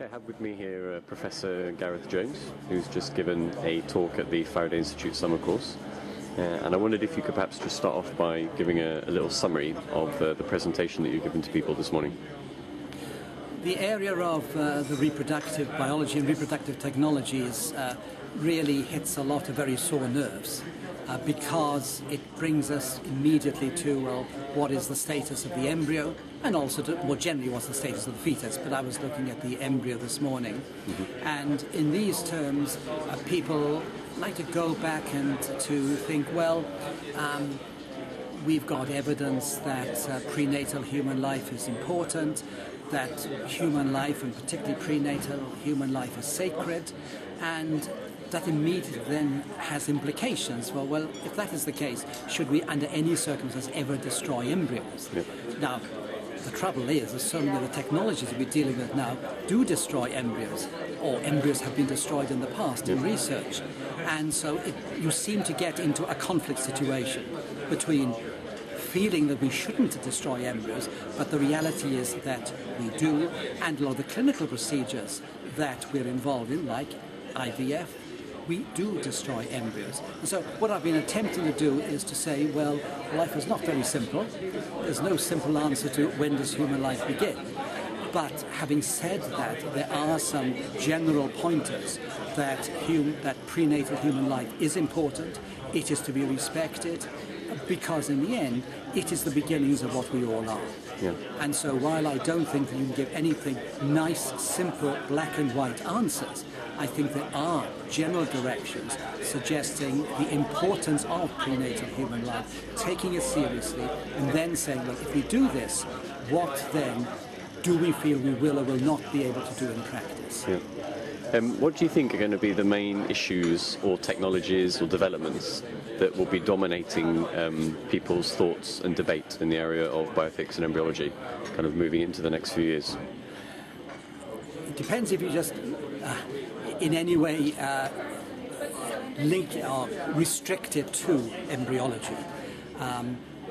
Okay, I have with me here Professor Gareth Jones, who's just given a talk at the Faraday Institute summer course. And I wondered if you could perhaps just start off by giving a little summary of the presentation that you've given to people this morning. The area of the reproductive biology and reproductive technologies really hits a lot of very sore nerves because it brings us immediately to, well, what is the status of the embryo, and also to, more generally, what's the status of the fetus. But I was looking at the embryo this morning, and in these terms, people like to go back and to think, well, we've got evidence that prenatal human life is important, that human life, and particularly prenatal human life, is sacred, and that immediately then has implications. Well, if that is the case, should we, under any circumstance, ever destroy embryos? Yep. Now, the trouble is that so many of the technologies that we're dealing with now do destroy embryos, or embryos have been destroyed in the past in research. And so you seem to get into a conflict situation between feeling that we shouldn't destroy embryos, but the reality is that we do, and a lot of the clinical procedures that we're involved in, like IVF, we do destroy embryos. And so what I've been attempting to do is to say, well, life is not very simple. There's no simple answer to when does human life begin. But having said that, there are some general pointers that prenatal human life is important, it is to be respected, because in the end, it is the beginnings of what we all are. Yeah. And so while I don't think that you can give anything nice, simple, black and white answers, I think there are general directions suggesting the importance of prenatal human life, taking it seriously, and then saying, well, if we do this, what then do we feel we will or will not be able to do in practice? Yeah. What do you think are going to be the main issues or technologies or developments that will be dominating people's thoughts and debate in the area of bioethics and embryology, kind of moving into the next few years? It depends if you just in any way link or restrict it to embryology.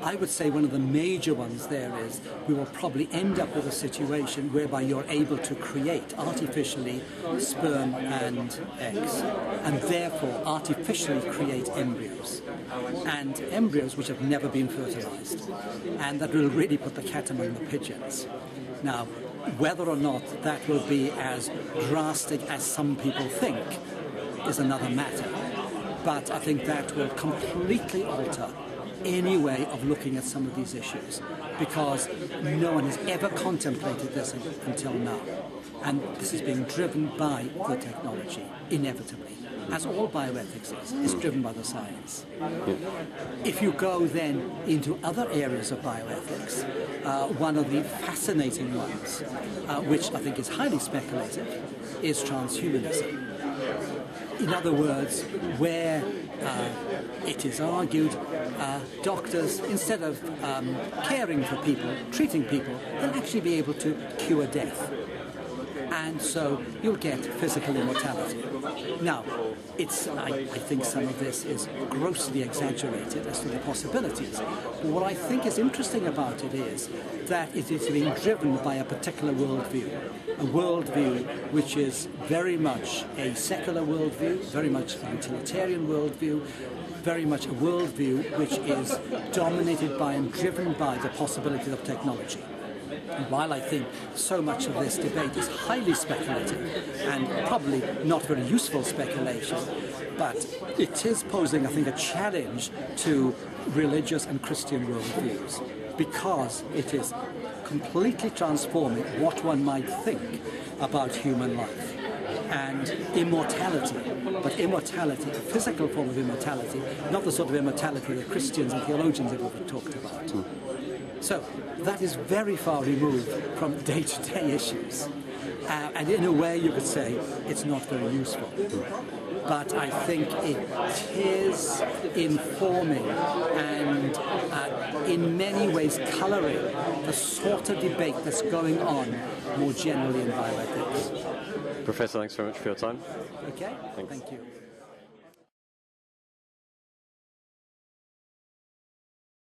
I would say one of the major ones there is we will probably end up with a situation whereby you're able to create artificially sperm and eggs, and therefore artificially create embryos. And embryos which have never been fertilized. And that will really put the cat among the pigeons. Now, whether or not that will be as drastic as some people think is another matter. But I think that will completely alter any way of looking at some of these issues, because no one has ever contemplated this until now. And this is being driven by the technology, inevitably. As all bioethics is, it's driven by the science. If you go then into other areas of bioethics, one of the fascinating ones, which I think is highly speculative, is transhumanism. In other words, where it is argued doctors, instead of caring for people, treating people, they'll actually be able to cure death. And so you'll get physical immortality. Now, I think some of this is grossly exaggerated as to the possibilities. But what I think is interesting about it is that it is being driven by a particular worldview, a worldview which is very much a secular worldview, very much a utilitarian worldview, very much a worldview which is dominated by and driven by the possibilities of technology. And while I think so much of this debate is highly speculative and probably not very useful speculation, but it is posing, I think, a challenge to religious and Christian worldviews, because it is completely transforming what one might think about human life and immortality, but immortality, a physical form of immortality, not the sort of immortality that Christians and theologians have ever talked about. So that is very far removed from day-to-day issues. And in a way you could say it's not very useful. But I think it is informing and in many ways colouring the sort of debate that's going on more generally in bioethics. Professor, thanks very much for your time. Okay, thank you.